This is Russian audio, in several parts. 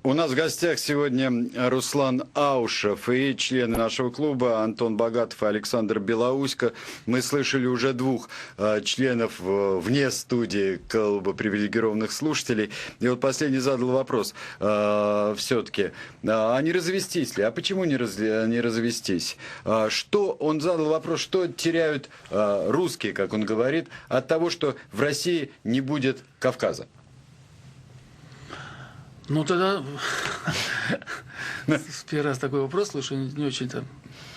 У нас в гостях сегодня Руслан Аушев и члены нашего клуба Антон Богатов и Александр Белоусько. Мы слышали уже двух членов вне студии клуба привилегированных слушателей. И вот последний задал вопрос все-таки, а не развестись ли? А почему не развестись? Он задал вопрос, что теряют русские, как он говорит, от того, что в России не будет Кавказа? Ну тогда первый раз такой вопрос слышу, не очень-то.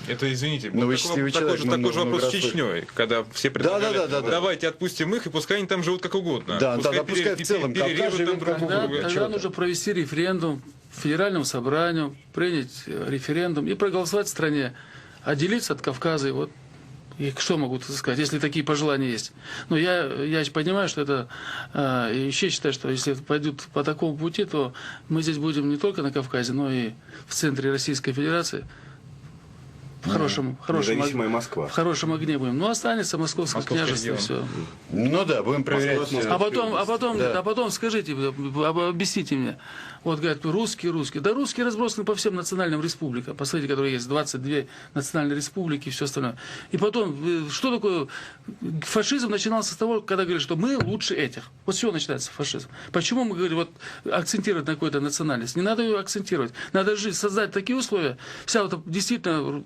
Это, извините, такой же вопрос с Чечней, когда все предлагали, давайте отпустим их, и пускай они там живут как угодно. Да, пускай в целом Кавказ живет как угодно. Тогда нужно провести референдум федеральному собранию, принять референдум и проголосовать в стране, отделиться от Кавказа. И вот и что могу сказать, если такие пожелания есть. Но я понимаю, что это... И еще считаю, что если пойдут по такому пути, то мы здесь будем не только на Кавказе, но и в центре Российской Федерации. В хорошем огне будем. Ну, останется Московское княжество, все. Ну да, будем проверять. А потом скажите, объясните мне. Вот говорят, русские. Да русские разбросаны по всем национальным республикам. Посмотрите, которые есть 22 национальные республики и все остальное. И потом, что такое... Фашизм начинался с того, когда говорили, что мы лучше этих. Вот с чего начинается фашизм. Почему мы говорим, вот акцентировать на какой-то национальность? Не надо ее акцентировать. Надо создать такие условия. Вся вот действительно...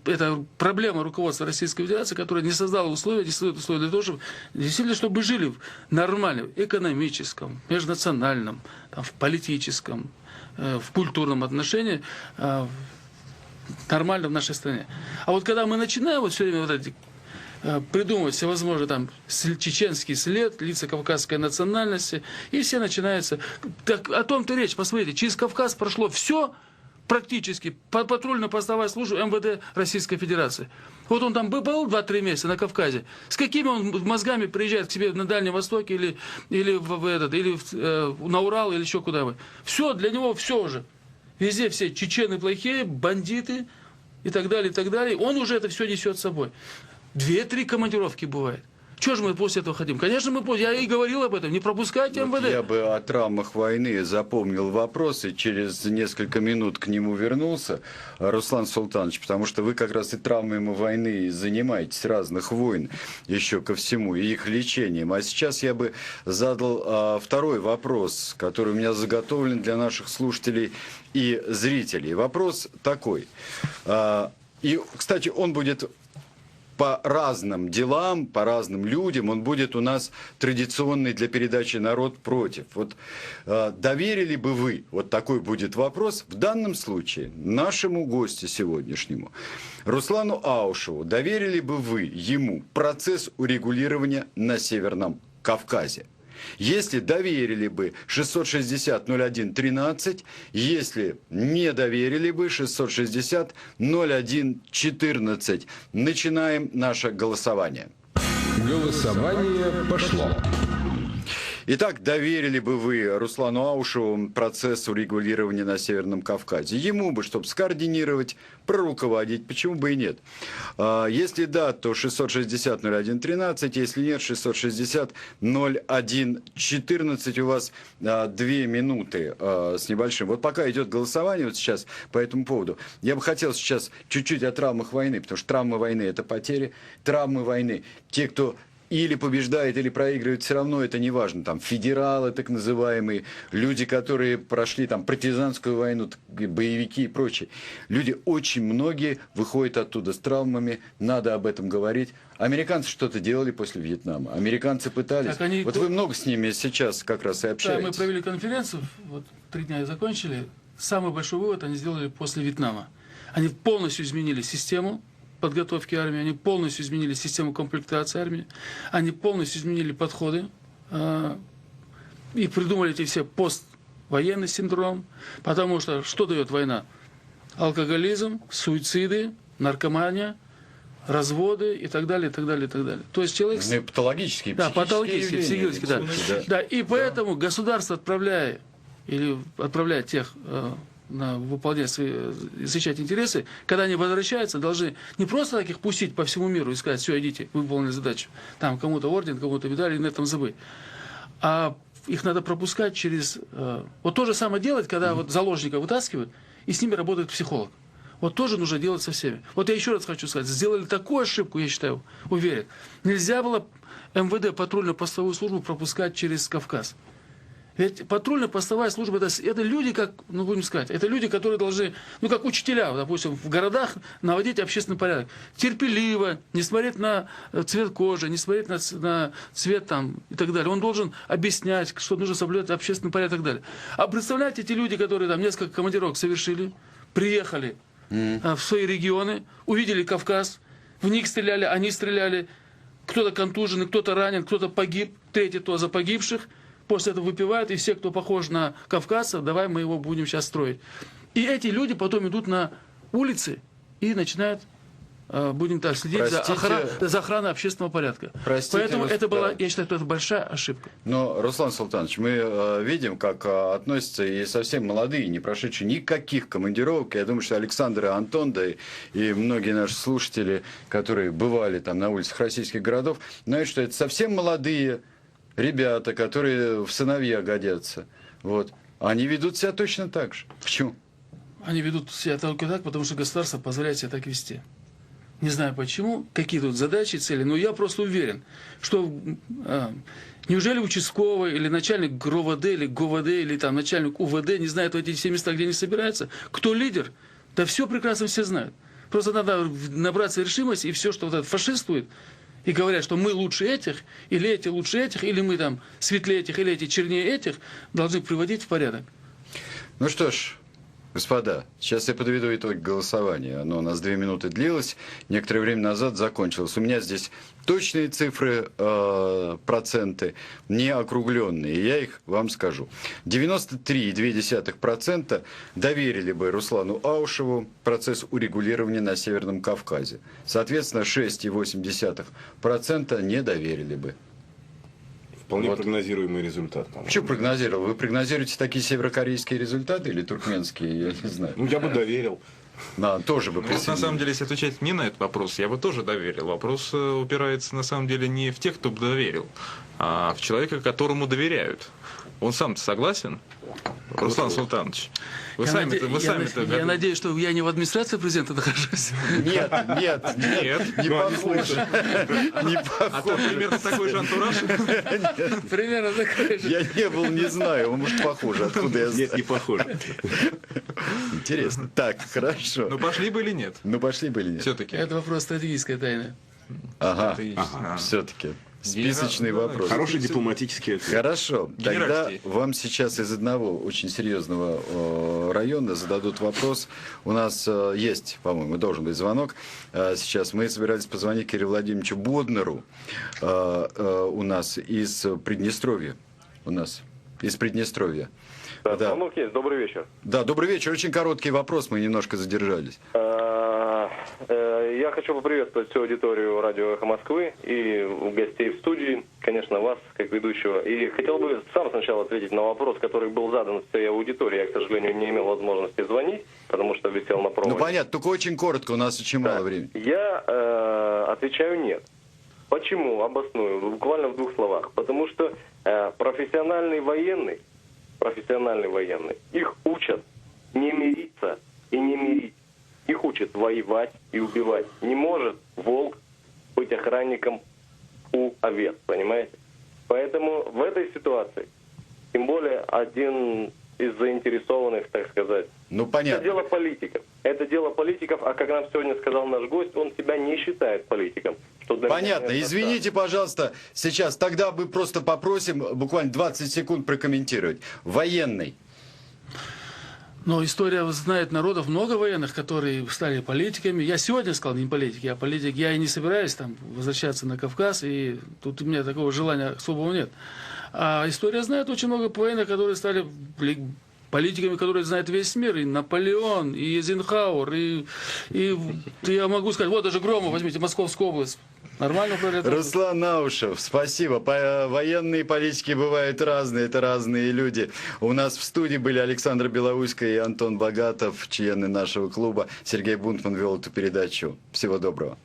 Это проблема руководства Российской Федерации, которая не создала условия, не создает условия для того, чтобы действительно, чтобы мы жили в нормальном экономическом, межнациональном, там, в политическом, в культурном отношении нормально в нашей стране. А вот когда мы начинаем вот все время вот эти придумывать всевозможные там чеченский след, лица кавказской национальности, и все начинается. Так о том-то речь, посмотрите, через Кавказ прошло все. Практически патрульно-постовая служба МВД Российской Федерации. Вот он там был 2-3 месяца на Кавказе. С какими он мозгами приезжает к себе на Дальнем Востоке или на Урал или еще куда-нибудь? Все, для него все уже. Везде все чечены плохие, бандиты и так далее, и так далее. Он уже это все несет с собой. 2-3 командировки бывает. Чего же мы после этого хотим? Конечно, я и говорил об этом. Не пропускайте МВД. Я бы о травмах войны запомнил вопрос и через несколько минут к нему вернулся, Руслан Султанович, потому что вы как раз и травмами войны занимаетесь, разных войн, еще ко всему, и их лечением. А сейчас я бы задал второй вопрос, который у меня заготовлен для наших слушателей и зрителей. Вопрос такой. И, кстати, он будет... по разным делам, по разным людям, он будет у нас традиционный для передачи «Народ против». Вот доверили бы вы, вот такой будет вопрос, в данном случае нашему гостю сегодняшнему, Руслану Аушеву, доверили бы вы ему процесс урегулирования на Северном Кавказе? Если доверили бы 660-01-13, если не доверили бы 660-01-14. Начинаем наше голосование. Голосование пошло. Итак, доверили бы вы Руслану Аушеву процесс урегулирования на Северном Кавказе? Ему бы, чтобы скоординировать, проруководить, почему бы и нет? Если да, то 660-01-13, если нет, 660-01-14. У вас 2 минуты с небольшим. Вот пока идет голосование вот сейчас по этому поводу, я бы хотел сейчас чуть-чуть о травмах войны, потому что травмы войны – это потери, травмы войны. Те, кто или побеждает, или проигрывает, все равно это не важно. Там федералы так называемые, люди, которые прошли там партизанскую войну, боевики и прочее. Люди, очень многие выходят оттуда с травмами, надо об этом говорить. Американцы что-то делали после Вьетнама. Американцы пытались. Вот вы много с ними сейчас как раз и общаетесь. Да, мы провели конференцию, вот 3 дня закончили. Самый большой вывод они сделали после Вьетнама. Они полностью изменили систему подготовки армии, они полностью изменили систему комплектации армии, они полностью изменили подходы и придумали эти все поствоенный синдром, потому что что дает война? Алкоголизм, суициды, наркомания, разводы и так далее, и так далее, и так далее. То есть человек... Патологические, да, патологические, психические, да. Да. И поэтому государство отправляет тех... на выполнять свои, защищать интересы, когда они возвращаются, должны не просто таких пустить по всему миру и сказать, все, идите, вы выполнили задачу. Там кому-то орден, кому-то медаль, и на этом забыть. А их надо пропускать через... Вот то же самое делать, когда вот заложника вытаскивают, и с ними работает психолог. Вот тоже нужно делать со всеми. Вот я еще раз хочу сказать, сделали такую ошибку, я считаю, уверен. Нельзя было МВД, патрульно-постовую службу, пропускать через Кавказ. Ведь патрульно-постовая служба это люди, как, ну будем сказать, это люди, которые должны, ну как учителя, допустим, в городах наводить общественный порядок. Терпеливо, не смотреть на цвет кожи, не смотреть на цвет там и так далее. Он должен объяснять, что нужно соблюдать общественный порядок и так далее. А представляете, эти люди, которые там несколько командировок совершили, приехали в свои регионы, увидели Кавказ, в них стреляли, они стреляли, кто-то контуженный, кто-то ранен, кто-то погиб, третий то за погибших. После этого выпивают, и все, кто похож на кавказцев, давай мы его будем сейчас строить. И эти люди потом идут на улицы и начинают, будем так, следить за охраной общественного порядка. Поэтому это была, я считаю, это большая ошибка. Но, Руслан Султанович, мы видим, как относятся и совсем молодые, не прошедшие никаких командировок. Я думаю, что Александр и Антон, да и многие наши слушатели, которые бывали там на улицах российских городов, знают, что это совсем молодые ребята, которые в сыновья годятся. Вот. Они ведут себя точно так же. Почему? Они ведут себя только так, потому что государство позволяет себя так вести. Не знаю почему, какие тут задачи, цели, но я просто уверен, что неужели участковый или начальник ГРОВД, или ГОВД, или там начальник УВД не знает эти все места, где они собираются? Кто лидер? Да все прекрасно все знают. Просто надо набраться решимости, и все, что вот это фашистует, и говорят, что мы лучше этих, или эти лучше этих, или мы там светлее этих, или эти чернее этих, должны приводить в порядок. Ну что ж, господа, сейчас я подведу итоги голосования. Оно у нас 2 минуты длилось, некоторое время назад закончилось. У меня здесь точные цифры, проценты, не округленные. Я их вам скажу. 93,2% доверили бы Руслану Аушеву процесс урегулирования на Северном Кавказе. Соответственно, 6,8% не доверили бы. Вполне вот. Прогнозируемый результат. Почему прогнозировал? Вы прогнозируете такие северокорейские результаты или туркменские? Я не знаю. Ну, я бы доверил. Да, тоже бы вот на самом деле, если отвечать не на этот вопрос, я бы тоже доверил. Вопрос упирается на самом деле не в тех, кто бы доверил, а в человека, которому доверяют. Он сам-то согласен? Руслан Султанович, вы сами-то я надеюсь, что я не в администрации президента нахожусь. Нет, не похоже. А там примерно такой же антураж? Примерно такой же. Я не был, не знаю, может похоже, откуда я знаю. Нет, не похоже. Интересно. Так, хорошо. Ну пошли бы или нет? Ну пошли бы или нет? Все-таки. Это вопрос стратегической тайны. Ага, все-таки. Списочный вопрос. Хороший дипломатический ответ. Хорошо. Тогда вам сейчас из одного очень серьезного района зададут вопрос. У нас есть, по-моему, должен быть звонок. Сейчас мы собирались позвонить Кириллу Владимировичу Боднеру. У нас из Приднестровья. Да, звонок есть. Добрый вечер. Да, добрый вечер. Очень короткий вопрос. Мы немножко задержались. Я хочу поприветствовать всю аудиторию радио «Эхо Москвы» и гостей в студии, конечно, вас, как ведущего. И хотел бы сам сначала ответить на вопрос, который был задан всей аудитории. Я, к сожалению, не имел возможности звонить, потому что висел на проводе. Ну, понятно, только очень коротко, у нас очень мало времени. Я отвечаю «нет». Почему? Обосную, буквально в 2 словах. Потому что профессиональный военный, их учат не мириться и не мирить. Их учат воевать и убивать. Не может волк быть охранником у овец, понимаете? Поэтому в этой ситуации, тем более один из заинтересованных, так сказать, ну, понятно. Это дело политиков, а как нам сегодня сказал наш гость, он себя не считает политиком. Понятно. Извините, пожалуйста, сейчас тогда мы просто попросим буквально 20 секунд прокомментировать. Военный. Но история знает народов, много военных, которые стали политиками. Я сегодня сказал, не политик, я политик. Я и не собираюсь там возвращаться на Кавказ, и тут у меня такого желания особого нет. А история знает очень много военных, которые стали политиками, которые знают весь мир. И Наполеон, и Эйзенхауэр, и я могу сказать, вот даже Громов, возьмите Московскую область. Нормально управляет. Руслан Аушев, спасибо. Военные политики бывают разные, это разные люди. У нас в студии были Александр Белоуйский и Антон Богатов, члены нашего клуба. Сергей Бунтман вел эту передачу. Всего доброго.